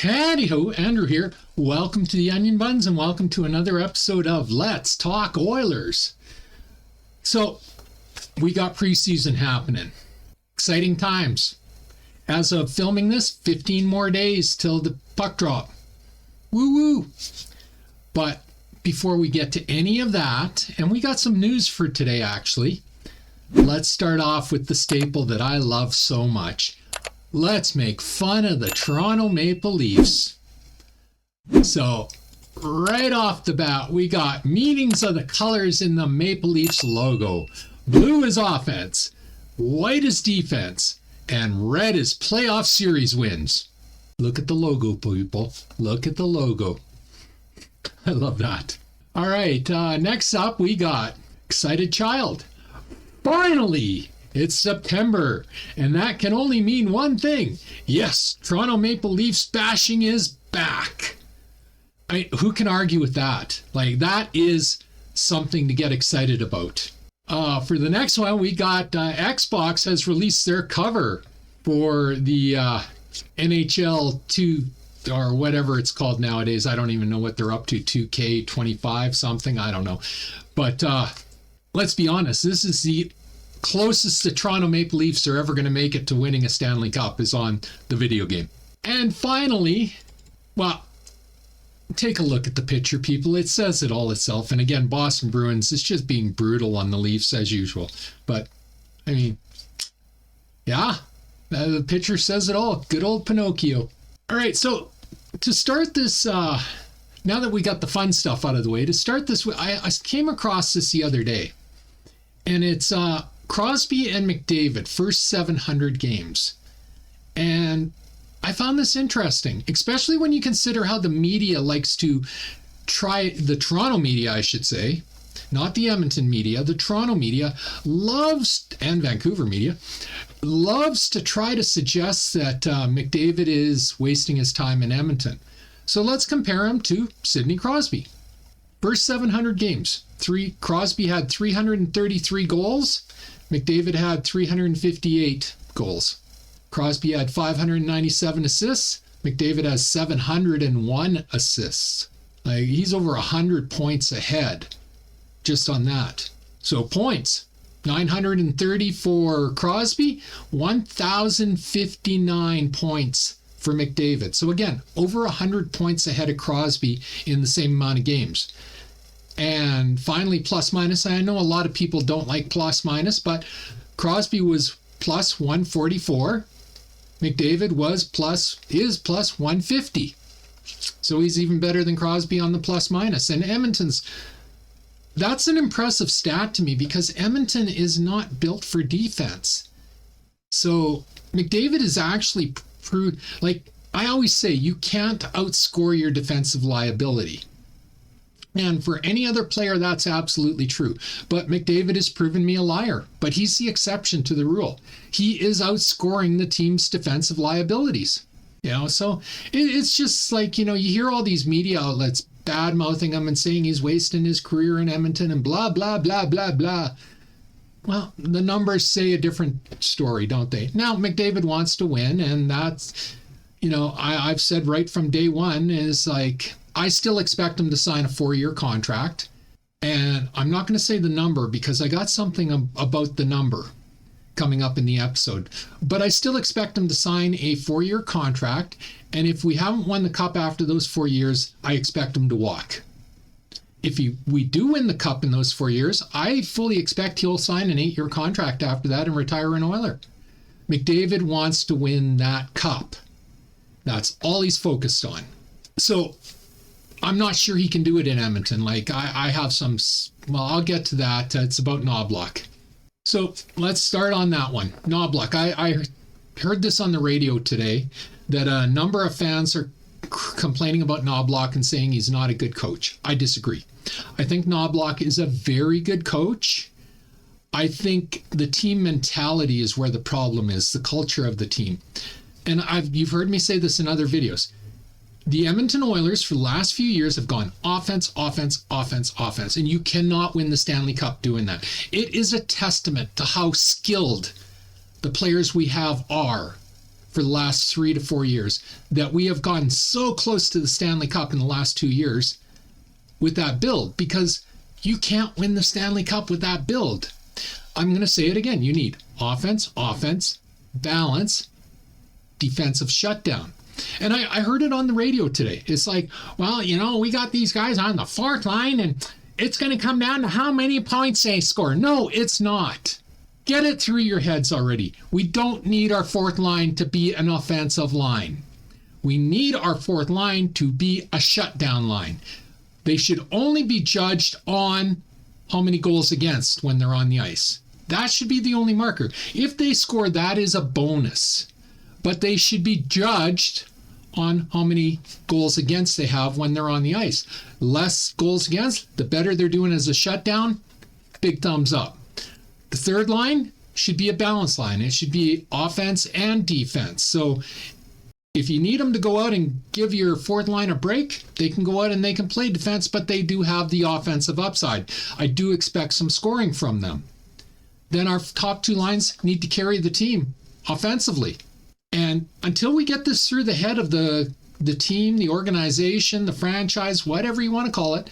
Howdy-ho, Andrew here. Welcome to the Onion Buns and welcome to another episode of Let's Talk Oilers. So, we got preseason happening. Exciting times. As of filming this, 15 more days till the puck drop. Woo-woo! But before we get to any of that, and we got some news for today actually, let's start off with the staple that I love so much. Let's make fun of the Toronto Maple Leafs. So, right off the bat, we got meetings of the colors in the Maple Leafs logo. Blue is offense, white is defense, and red is playoff series wins. Look at the logo, people. Look at the logo. I love that. All right, next up, we got Excited Child. Finally! It's September, and that can only mean one thing. Yes, Toronto Maple Leafs bashing is back. Who can argue with that? Like, that is something to get excited about. For the next one, we got Xbox has released their cover for the NHL 2, or whatever it's called nowadays. I don't even know what they're up to, 2K25 something, I don't know. But let's be honest, this is the closest the Toronto Maple Leafs are ever going to make it to winning a Stanley Cup is on the video game. And finally, well, take a look at the picture, people. It says it all itself. And again, Boston Bruins is just being brutal on the Leafs as usual. But, I mean, yeah, the picture says it all. Good old Pinocchio. All right, so to start this, now that we got the fun stuff out of the way, to start this, I came across this the other day. And it's Crosby and McDavid, first 700 games. And I found this interesting, especially when you consider how the media likes to try, the Toronto media, I should say, not the Edmonton media, the Toronto media loves, and Vancouver media, loves to try to suggest that McDavid is wasting his time in Edmonton. So let's compare him to Sidney Crosby. First 700 games, Crosby had 333 goals. McDavid had 358 goals. Crosby had 597 assists. McDavid has 701 assists. Like, he's over 100 points ahead just on that. So points, 930 for Crosby, 1,059 points for McDavid. So again, over 100 points ahead of Crosby in the same amount of games. And finally, plus minus. I know a lot of people don't like plus minus, but Crosby was plus 144. McDavid is plus 150. So he's even better than Crosby on the plus minus. And Edmonton's, that's an impressive stat to me because Edmonton is not built for defense. So McDavid is actually like I always say, you can't outscore your defensive liability. And for any other player, that's absolutely true. But McDavid has proven me a liar. But he's the exception to the rule. He is outscoring the team's defensive liabilities. So it's just like, you hear all these media outlets bad-mouthing him and saying he's wasting his career in Edmonton and blah, blah, blah, blah, blah. Well, the numbers say a different story, don't they? Now, McDavid wants to win, and that's, I've said right from day one is like, I still expect him to sign a 4-year contract. And I'm not going to say the number because I got something about the number coming up in the episode. But I still expect him to sign a 4-year contract. And if we haven't won the cup after those 4 years, I expect him to walk. If we do win the cup in those 4 years, I fully expect he'll sign an 8-year contract after that and retire an Oiler. McDavid wants to win that cup. That's all he's focused on. So I'm not sure he can do it in Edmonton. Like I have some, well, I'll get to that. It's about Knoblauch. So let's start on that one. Knoblauch. I heard this on the radio today that a number of fans are complaining about Knoblauch and saying he's not a good coach. I disagree. I think Knoblauch is a very good coach. I think the team mentality is where the problem is, the culture of the team. And you've heard me say this in other videos. The Edmonton Oilers for the last few years have gone offense, offense, offense, offense, and you cannot win the Stanley Cup doing that. It is a testament to how skilled the players we have are for the last 3 to 4 years, that we have gotten so close to the Stanley Cup in the last 2 years with that build, because you can't win the Stanley Cup with that build. I'm going to say it again. You need offense, balance, defensive shutdown. And I heard it on the radio today. It's like, well, we got these guys on the fourth line and it's going to come down to how many points they score. No, it's not. Get it through your heads already. We don't need our fourth line to be an offensive line. We need our fourth line to be a shutdown line. They should only be judged on how many goals against when they're on the ice. That should be the only marker. If they score, that is a bonus. But they should be judged on how many goals against they have when they're on the ice. Less goals against, the better they're doing as a shutdown. Big thumbs up. The third line should be a balanced line. It should be offense and defense. So if you need them to go out and give your fourth line a break, they can go out and they can play defense, but they do have the offensive upside. I do expect some scoring from them. Then our top two lines need to carry the team offensively. And until we get this through the head of the team, the organization, the franchise, whatever you want to call it,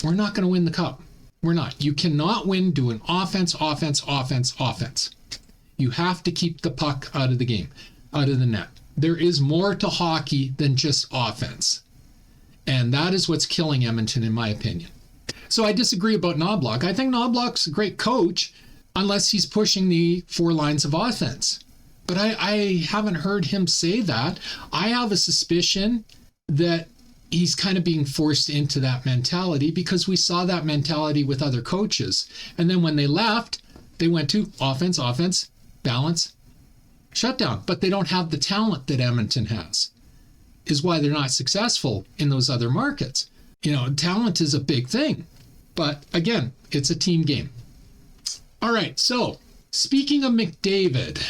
we're not going to win the cup. We're not. You cannot win doing offense. You have to keep the puck out of the game, out of the net. There is more to hockey than just offense. And that is what's killing Edmonton, in my opinion. So I disagree about Knoblauch. I think Knoblauch's a great coach unless he's pushing the 4 lines of offense. But I haven't heard him say that. I have a suspicion that he's kind of being forced into that mentality because we saw that mentality with other coaches. And then when they left, they went to offense, balance, shutdown. But they don't have the talent that Edmonton has, is why they're not successful in those other markets. Talent is a big thing. But again, it's a team game. All right, so speaking of McDavid,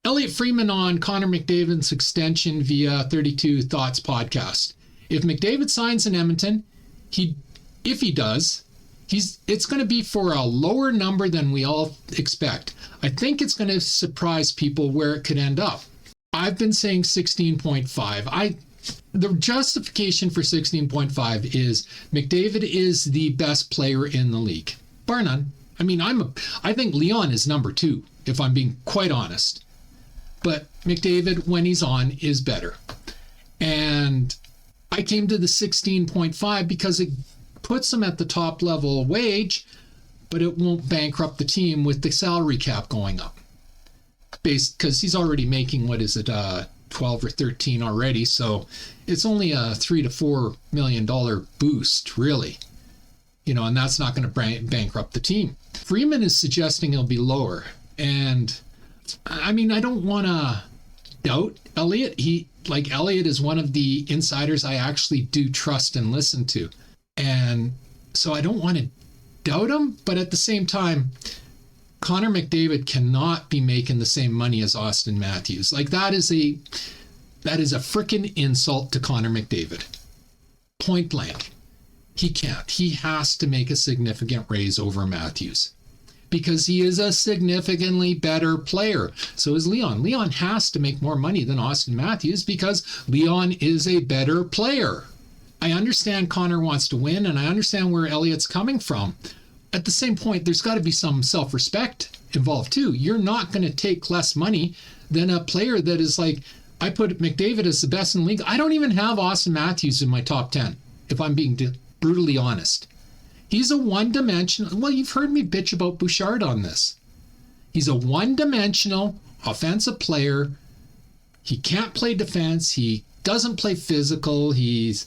Elliot Friedman on Connor McDavid's extension via 32 Thoughts podcast. If McDavid signs in Edmonton, if he does, it's going to be for a lower number than we all expect. I think it's going to surprise people where it could end up. I've been saying 16.5. The justification for 16.5 is McDavid is the best player in the league, bar none. I mean, I think Leon is number 2, if I'm being quite honest. But McDavid, when he's on, is better. And I came to the 16.5 because it puts him at the top level wage, but it won't bankrupt the team with the salary cap going up. Because he's already making, 12 or 13 already. So it's only a $3 to $4 million boost, really. And that's not going to bankrupt the team. Freeman is suggesting it'll be lower. And I mean, I don't want to doubt Elliot. Elliot is one of the insiders I actually do trust and listen to. And so I don't want to doubt him. But at the same time, Connor McDavid cannot be making the same money as Austin Matthews. That is a freaking insult to Connor McDavid. Point blank. He can't. He has to make a significant raise over Matthews because he is a significantly better player. So is Leon. Leon has to make more money than Austin Matthews because Leon is a better player. I understand Connor wants to win, and I understand where Elliot's coming from. At the same point, there's got to be some self-respect involved too. You're not going to take less money than a player that is I put McDavid as the best in the league. I don't even have Austin Matthews in my top 10, if I'm being brutally honest. He's a one-dimensional. Well, you've heard me bitch about Bouchard on this. He's a one-dimensional offensive player. He can't play defense. He doesn't play physical. He's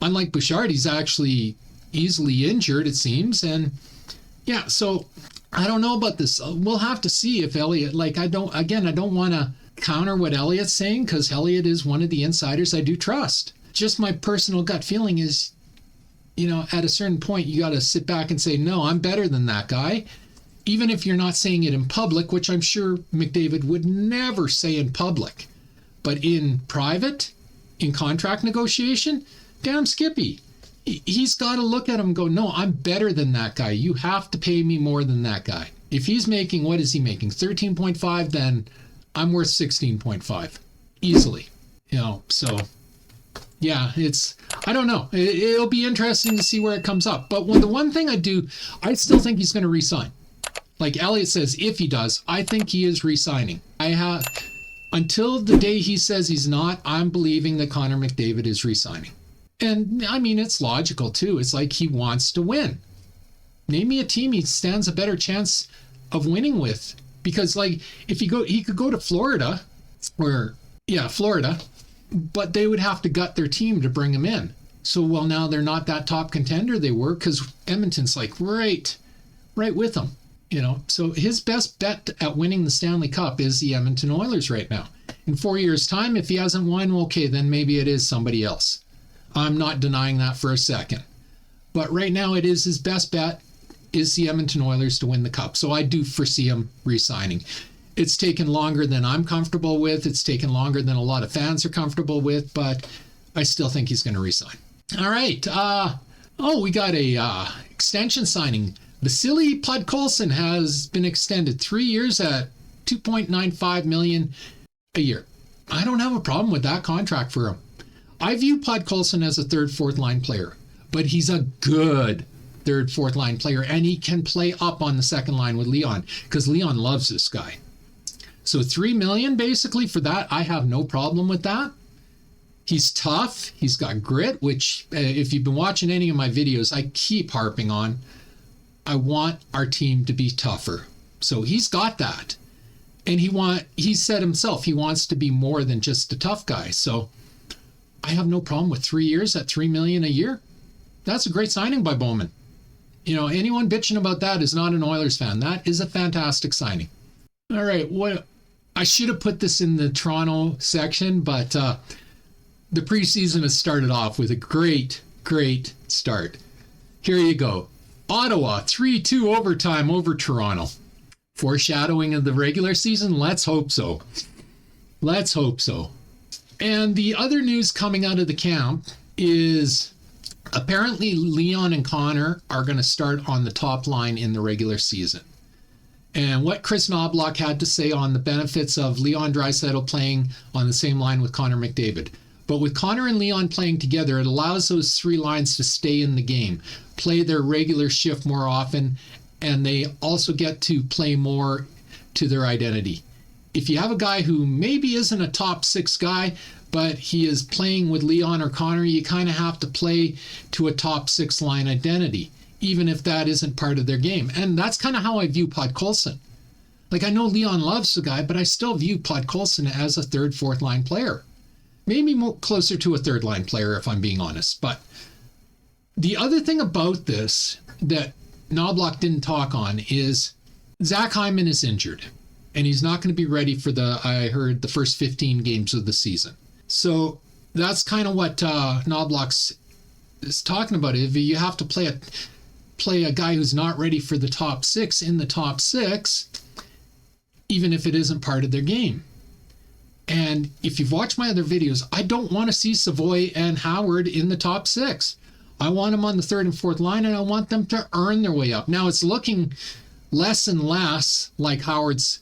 unlike Bouchard. He's actually easily injured, it seems. And yeah, so I don't know about this. We'll have to see if Elliot. I don't want to counter what Elliot's saying because Elliot is one of the insiders I do trust. Just my personal gut feeling is, at a certain point, you got to sit back and say, no, I'm better than that guy. Even if you're not saying it in public, which I'm sure McDavid would never say in public. But in private, in contract negotiation, damn Skippy. He's got to look at him and go, no, I'm better than that guy. You have to pay me more than that guy. If he's making, what is he making? 13.5, then I'm worth 16.5 easily. So yeah, I don't know. It'll be interesting to see where it comes up. But the one thing I still think he's going to re-sign. Like Elliot says, if he does, I think he is re-signing. Until the day he says he's not, I'm believing that Connor McDavid is re-signing. And I mean, it's logical too. It's like he wants to win. Name me a team he stands a better chance of winning with. Because like he could go to Florida, Florida, but they would have to gut their team to bring him in. So now they're not that top contender they were, because Edmonton's like right with them. So his best bet at winning the Stanley Cup is the Edmonton Oilers right now. In 4 years' time, if he hasn't won, okay, then maybe it is somebody else. I'm not denying that for a second. But right now, it is his best bet is the Edmonton Oilers to win the Cup. So I do foresee him re-signing. It's taken longer than I'm comfortable with. It's taken longer than a lot of fans are comfortable with, but I still think he's going to re-sign. All right. We got a extension signing. Vasily Podkolzin has been extended 3 years at $2.95 million a year. I don't have a problem with that contract for him. I view Podkolzin as a third, fourth line player, but he's a good third, fourth line player, and he can play up on the second line with Leon because Leon loves this guy. So $3 million basically for that, I have no problem with that. He's tough. He's got grit, which if you've been watching any of my videos, I keep harping on. I want our team to be tougher. So he's got that. And he said himself, he wants to be more than just a tough guy. So I have no problem with 3 years at $3 million a year. That's a great signing by Bowman. Anyone bitching about that is not an Oilers fan. That is a fantastic signing. All right, I should have put this in the Toronto section, but the preseason has started off with a great start. Here you go. Ottawa, 3-2 overtime over Toronto. Foreshadowing of the regular season? Let's hope so. And the other news coming out of the camp is apparently Leon and Connor are going to start on the top line in the regular season. And what Chris Knoblauch had to say on the benefits of Leon Draisaitl playing on the same line with Connor McDavid. But with Connor and Leon playing together, it allows those three lines to stay in the game, play their regular shift more often, and they also get to play more to their identity. If you have a guy who maybe isn't a top six guy, but he is playing with Leon or Connor, you kind of have to play to a top six line identity, even if that isn't part of their game. And that's kind of how I view Podkolzin. Like, I know Leon loves the guy, but I still view Podkolzin as a third, fourth line player. Maybe more closer to a third line player, if I'm being honest. But the other thing about this that Knoblauch didn't talk on is Zach Hyman is injured, and he's not going to be ready for the first 15 games of the season. So that's kind of what Knoblauch is talking about. If you have to play a guy who's not ready for the top six in the top six, even if it isn't part of their game. And if you've watched my other videos, I don't want to see Savoy and Howard in the top six. I want them on the third and fourth line, and I want them to earn their way up. Now, it's looking less and less like Howard's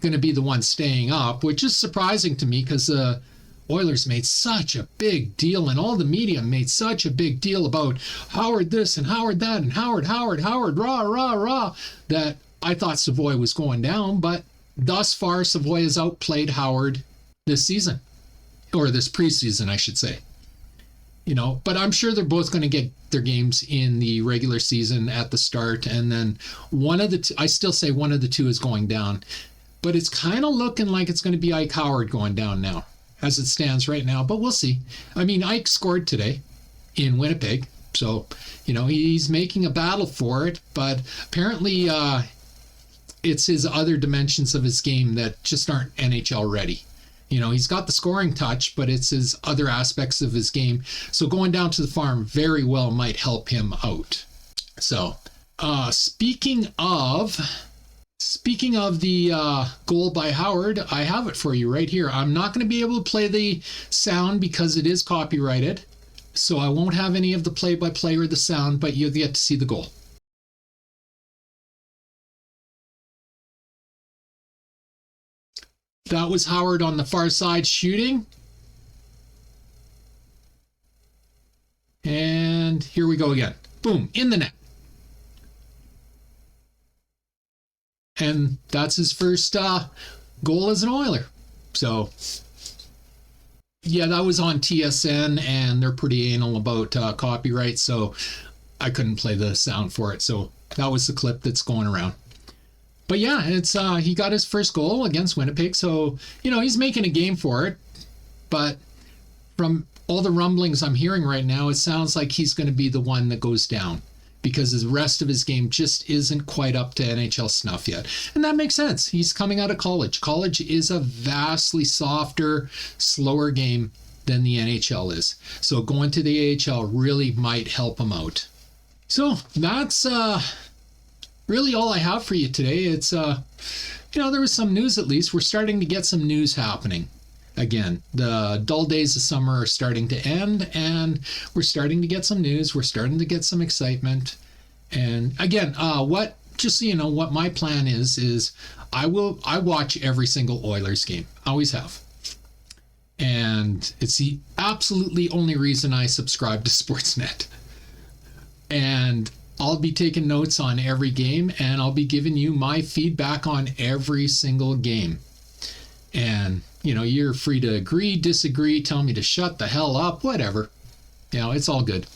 going to be the one staying up, which is surprising to me because the Oilers made such a big deal, and all the media made such a big deal about Howard this and Howard that and Howard, rah, that I thought Savoy was going down. But thus far, Savoy has outplayed Howard this season, or this preseason, I should say. But I'm sure they're both going to get their games in the regular season at the start, and then I still say one of the two is going down. But it's kind of looking like it's going to be Ike Howard going down now, as it stands right now. But we'll see. I mean, Ike scored today in Winnipeg, so he's making a battle for it. But apparently, it's his other dimensions of his game that just aren't NHL ready. He's got the scoring touch, but it's his other aspects of his game. So going down to the farm very well might help him out. So speaking of the goal by Howard, I have it for you right here. I'm not going to be able to play the sound because it is copyrighted. So I won't have any of the play-by-play or the sound, but you'll get to see the goal. That was Howard on the far side shooting. And here we go again. Boom, in the net. And that's his first goal as an Oiler. So, yeah, that was on TSN, and they're pretty anal about copyright, so I couldn't play the sound for it. So that was the clip that's going around. But yeah, it's he got his first goal against Winnipeg, so, you know, he's making a game for it. But from all the rumblings I'm hearing right now, it sounds like he's going to be the one that goes down, because the rest of his game just isn't quite up to NHL snuff yet. And that makes sense. He's coming out of college. College is a vastly softer, slower game than the NHL is. So going to the AHL really might help him out. So that's really all I have for you today. It's, you know, there was some news at least. We're starting to get some news happening. Again, the dull days of summer are starting to end, and we're starting to get some news. We're starting to get some excitement. And again, just so you know, what my plan is I watch every single Oilers game. Always have. And it's the absolutely only reason I subscribe to Sportsnet. And I'll be taking notes on every game, and I'll be giving you my feedback on every single game. And, you know, you're free to agree, disagree, tell me to shut the hell up, whatever. You know, it's all good.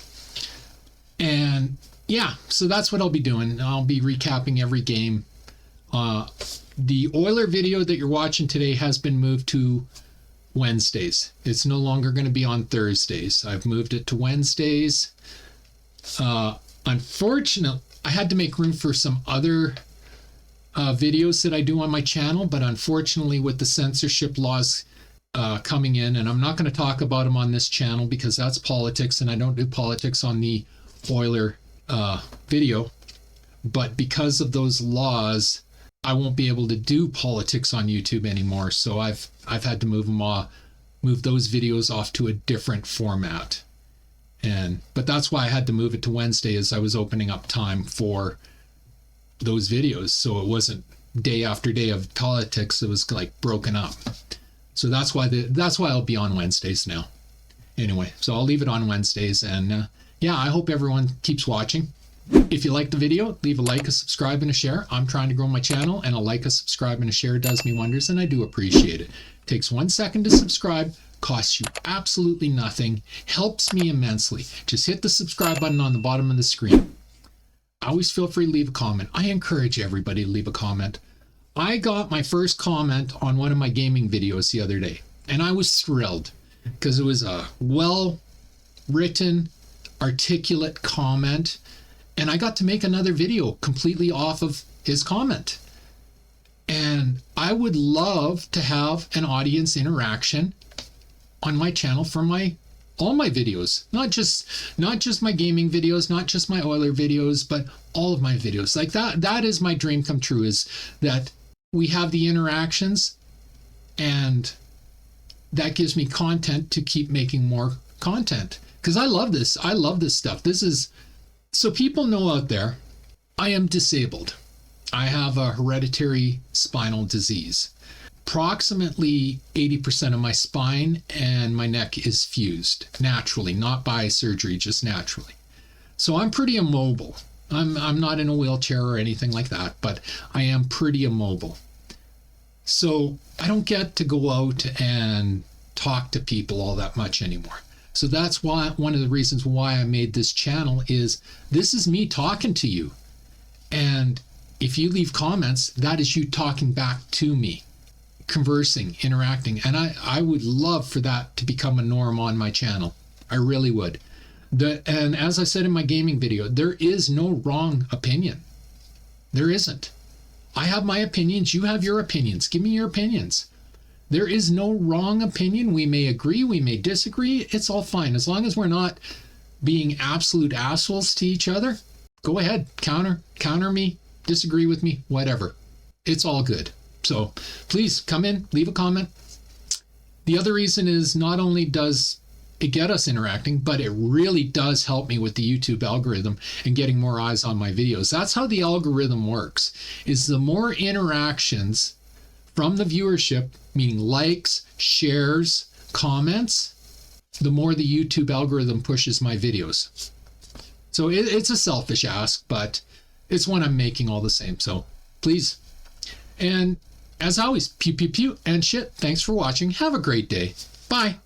And yeah, so that's what I'll be doing. I'll be recapping every game. The Oiler video that you're watching today has been moved to Wednesdays. It's no longer going to be on Thursdays. I've moved it to Wednesdays. Unfortunately, I had to make room for some other videos that I do on my channel, but unfortunately with the censorship laws coming in, and I'm not going to talk about them on this channel because that's politics, and I don't do politics on the Oiler video, but because of those laws, I won't be able to do politics on YouTube anymore. So I've had to move those videos off to a different format. But that's why I had to move it to Wednesday, as I was opening up time for those videos, so it wasn't day after day of politics. It was like broken up. So that's why I'll be on Wednesdays now. Anyway, so I'll leave it on Wednesdays, and yeah, I hope everyone keeps watching. If you like the video, leave a like, a subscribe, and a share. I'm trying to grow my channel, and a like, a subscribe, and a share does me wonders, and I do appreciate it. It takes 1 second to subscribe, costs you absolutely nothing, helps me immensely. Just hit the subscribe button on the bottom of the screen. Always feel free to leave a comment. I encourage everybody to leave a comment. I got my first comment on one of my gaming videos the other day, and I was thrilled because it was a well-written, articulate comment, and I got to make another video completely off of his comment. And I would love to have an audience interaction on my channel for all my videos, not just my gaming videos, not just my Oiler videos, but all of my videos. Like that is my dream come true, is that we have the interactions, and that gives me content to keep making more content, because I love this stuff. This is, so people know out there, I am disabled. I have a hereditary spinal disease. Approximately 80% of my spine and my neck is fused naturally, not by surgery, just naturally. So I'm pretty immobile. I'm not in a wheelchair or anything like that, but I am pretty immobile. So I don't get to go out and talk to people all that much anymore. So that's why one of the reasons why I made this channel is this is me talking to you. And if you leave comments, that is you talking back to me, conversing, interacting. And I would love for that to become a norm on my channel. I really would. And as I said in my gaming video, there is no wrong opinion. There isn't. I have my opinions. You have your opinions. Give me your opinions. There is no wrong opinion. We may agree. We may disagree. It's all fine. As long as we're not being absolute assholes to each other, go ahead. Counter me. Disagree with me. Whatever. It's all good. So please come in, leave a comment. The other reason is not only does it get us interacting, but it really does help me with the YouTube algorithm and getting more eyes on my videos. That's how the algorithm works, is the more interactions from the viewership, meaning likes, shares, comments, the more the YouTube algorithm pushes my videos. So it's a selfish ask, but it's one I'm making all the same. So please. And as always, pew, pew, pew, and shit. Thanks for watching. Have a great day. Bye.